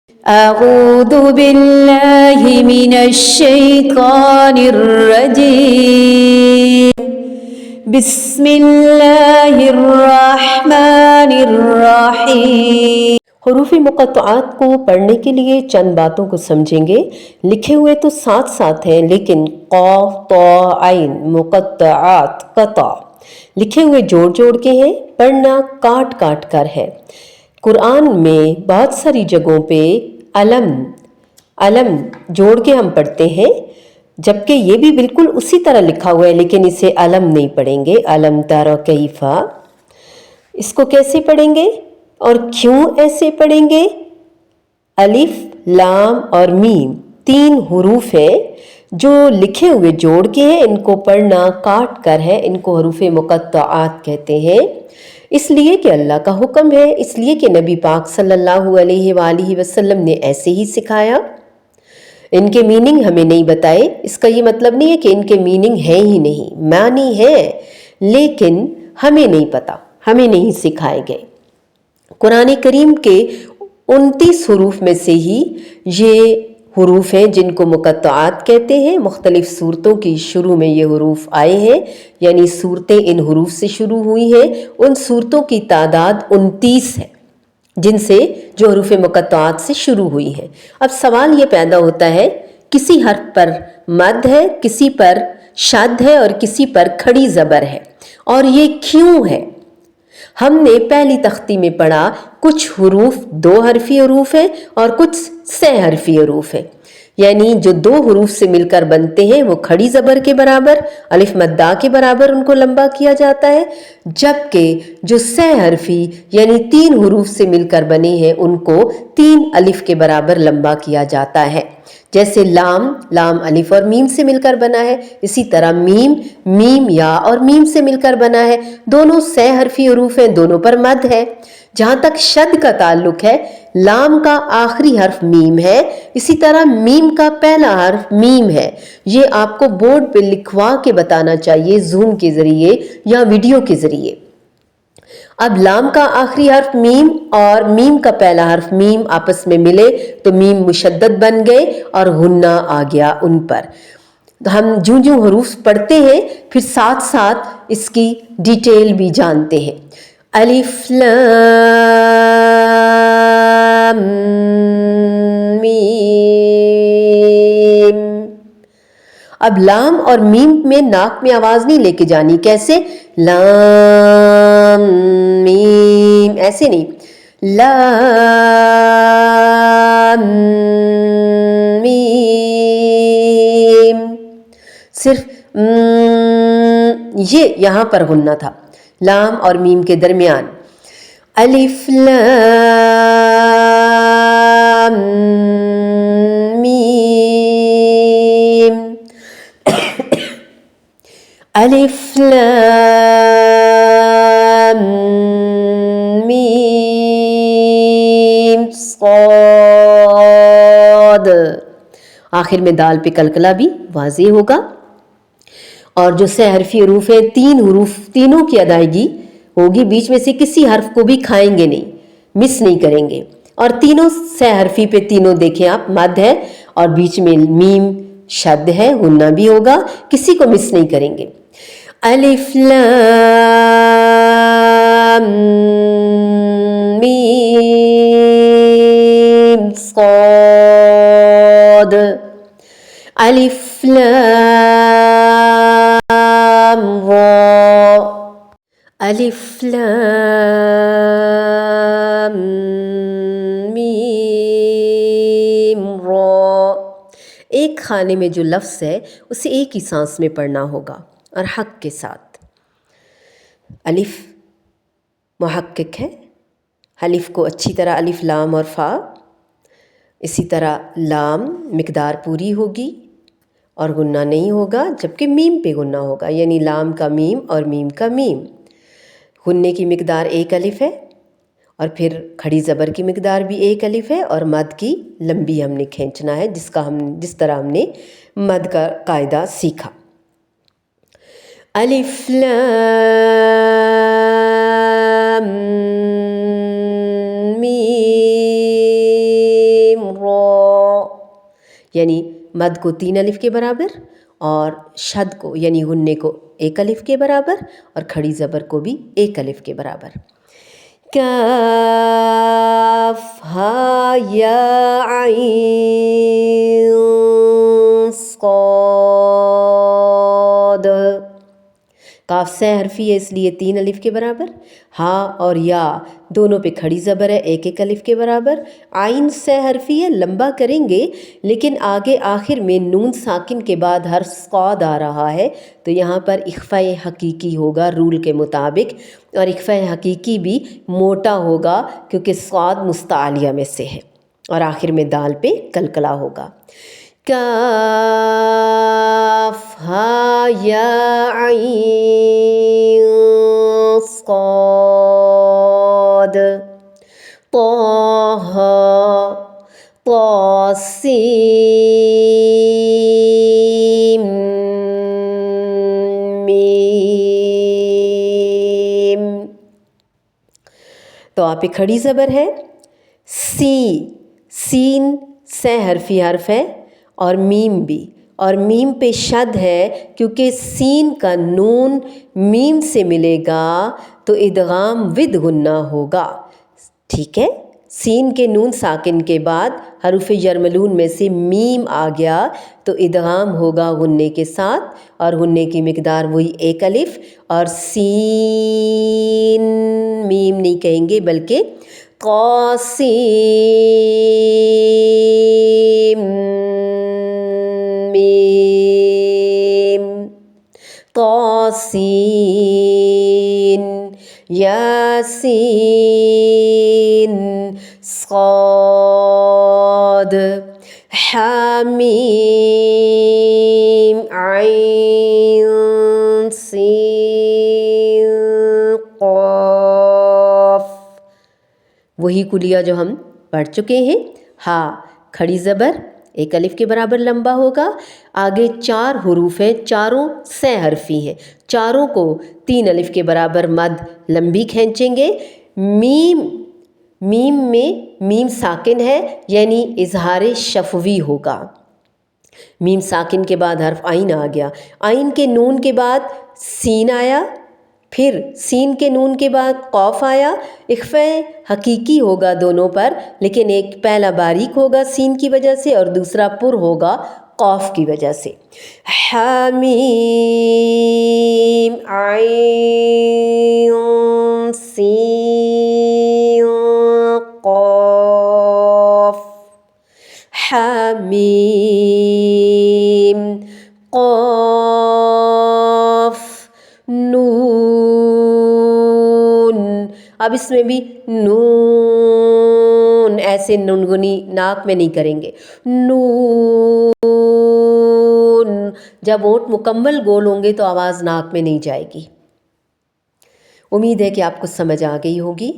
أعوذ بالله من الشيطان الرجيم بسم الله الرحمن الرحیم۔ حروف مقطعات کو پڑھنے کے لیے چند باتوں کو سمجھیں گے۔ لکھے ہوئے تو ساتھ ساتھ ہیں لیکن قاف طا عین مقطعات قطع لکھے ہوئے جوڑ جوڑ کے ہیں، پڑھنا کاٹ کاٹ کر ہے۔ قرآن میں بہت ساری جگہوں پہ علم جوڑ کے ہم پڑھتے ہیں، جبکہ یہ بھی بالکل اسی طرح لکھا ہوا ہے لیکن اسے علم نہیں پڑھیں گے۔ علم تر کیفا، اس کو کیسے پڑھیں گے اور کیوں ایسے پڑھیں گے؟ الف لام اور میم تین حروف ہیں جو لکھے ہوئے جوڑ کے ہیں، ان کو پڑھنا کاٹ کر ہے، ان کو حروف مقطعات کہتے ہیں۔ اس لیے کہ اللہ کا حکم ہے، اس لیے کہ نبی پاک صلی اللہ علیہ وآلہ وسلم نے ایسے ہی سکھایا۔ ان کے میننگ ہمیں نہیں بتائے، اس کا یہ مطلب نہیں ہے کہ ان کے میننگ ہیں ہی نہیں، معنی ہے لیکن ہمیں نہیں پتا، ہمیں نہیں سکھائے گئے۔ قرآن کریم کے 29 حروف میں سے ہی یہ حروف ہیں جن کو مقطعات کہتے ہیں۔ مختلف صورتوں کی شروع میں یہ حروف آئے ہیں، یعنی صورتیں ان حروف سے شروع ہوئی ہیں۔ ان صورتوں کی تعداد 29 ہے جن سے جو حروف مقطعات سے شروع ہوئی ہیں۔ اب سوال یہ پیدا ہوتا ہے، کسی حرف پر مد ہے، کسی پر شد ہے اور کسی پر کھڑی زبر ہے، اور یہ کیوں ہے؟ ہم نے پہلی تختی میں پڑھا کچھ حروف 2 حرفی حروف ہیں اور کچھ 6 حرفی حروف ہیں، یعنی جو 2 حروف سے مل کر بنتے ہیں وہ کھڑی زبر کے برابر الف مدہ کے برابر ان کو لمبا کیا جاتا ہے، جبکہ جو 6 حرفی یعنی 3 حروف سے مل کر بنے ہیں ان کو 3 الف کے برابر لمبا کیا جاتا ہے۔ جیسے لام الف اور میم سے مل کر بنا ہے، اسی طرح میم یا اور میم سے مل کر بنا ہے، دونوں 6 حرفی حروف ہیں، دونوں پر مد ہے۔ جہاں تک شد کا تعلق ہے، لام کا آخری حرف میم ہے، اسی طرح میم کا پہلا حرف میم ہے۔ یہ آپ کو بورڈ پہ لکھوا کے بتانا چاہیے زوم کے ذریعے یا ویڈیو کے ذریعے۔ اب لام کا آخری حرف میم اور میم کا پہلا حرف میم آپس میں ملے تو میم مشدد بن گئے اور غنہ آ گیا ان پر۔ ہم جوں حروف پڑھتے ہیں پھر ساتھ ساتھ اس کی ڈیٹیل بھی جانتے ہیں۔ الف لام میم۔ اب لام اور میم میں ناک میں آواز نہیں لے کے جانی، کیسے؟ لام میم، ایسے نہیں، لام میم، صرف یہ یہاں پر غنہ تھا لام اور میم کے درمیان۔ الف لام میم، الف لام میم صاد، آخر میں دال پہ قلقلہ بھی واضح ہوگا۔ اور جو 6 حرفی حروف ہیں، 3 حروف تینوں کی ادائیگی ہوگی، بیچ میں سے کسی حرف کو بھی کھائیں گے نہیں، مس نہیں کریں گے، اور تینوں 6 حرفی پہ تینوں دیکھیں آپ مد ہے اور بیچ میں میم شد ہے، غنہ بھی ہوگا، کسی کو مس نہیں کریں گے۔ الف لام میم صاد، الف لام را، الف لام میم را۔ ایک خانے میں جو لفظ ہے اسے ایک ہی سانس میں پڑھنا ہوگا اور حق کے ساتھ۔ الف محقق ہے، الف کو اچھی طرح الف لام اور فا، اسی طرح لام مقدار پوری ہوگی اور غنہ نہیں ہوگا، جبکہ میم پہ غنہ ہوگا، یعنی لام کا میم اور میم کا میم۔ غنے کی مقدار 1 الف ہے اور پھر کھڑی زبر کی مقدار بھی 1 الف ہے، اور مد کی لمبی ہم نے کھینچنا ہے جس طرح ہم نے مد کا قاعدہ سیکھا۔ الف لام میم یعنی مد کو 3 الف کے برابر اور شد کو یعنی غنّے کو 1 الف کے برابر اور کھڑی زبر کو بھی 1 الف کے برابر. کاف ہا یا عین صاد. کاف سے حرفی ہے اس لیے 3 الف کے برابر. ہا اور یا دونوں پہ کھڑی زبر ہے 1 الف کے برابر. عین سے حرفی ہے لمبا کریں گے لیکن آگے آخر میں نون ساکن کے بعد حرف صاد آ رہا ہے تو یہاں پر اخفاء حقیقی ہوگا رول کے مطابق، اور اخفاء حقیقی بھی موٹا ہوگا کیونکہ صاد مستعلیہ میں سے ہے، اور آخر میں دال پہ کلکلا ہوگا. کاف ہا یا عین صاد. طہ طاسیم میم. تو آپ پہ کھڑی زبر ہے. سین سے حرفی حرف ہے اور میم بھی، اور میم پہ شد ہے کیونکہ سین کا نون میم سے ملے گا تو ادغام ود غنہ ہوگا. ٹھیک ہے، سین کے نون ساکن کے بعد حروف یرملون میں سے میم آ گیا تو ادغام ہوگا غنّے کے ساتھ، اور غنّے کی مقدار وہی 1 الف، اور سین میم نہیں کہیں گے بلکہ قاسیم میم. طاسین یاسین صاد حامیم عین سین قاف. وہی کلیہ جو ہم پڑھ چکے ہیں. ہا کھڑی زبر 1 الف کے برابر لمبا ہوگا. آگے 4 حروف ہیں، چاروں سے حرفی ہیں، چاروں کو 3 الف کے برابر مد لمبی کھینچیں گے. میم میں میم ساکن ہے یعنی اظہار شفوی ہوگا. میم ساکن کے بعد حرف عین آ گیا، عین کے نون کے بعد سین آیا، پھر سین کے نون کے بعد قاف آیا. اخفاء حقیقی ہوگا دونوں پر، لیکن ایک پہلا باریک ہوگا سین کی وجہ سے اور دوسرا پر ہوگا قاف کی وجہ سے. حامیم عین سین قاف. حامیم قاف نون. اب اس میں بھی نون ایسے ننگنی ناک میں نہیں کریں گے. نون جب ہونٹ مکمل گول ہوں گے تو آواز ناک میں نہیں جائے گی. امید ہے کہ آپ کو سمجھ آ گئی ہوگی.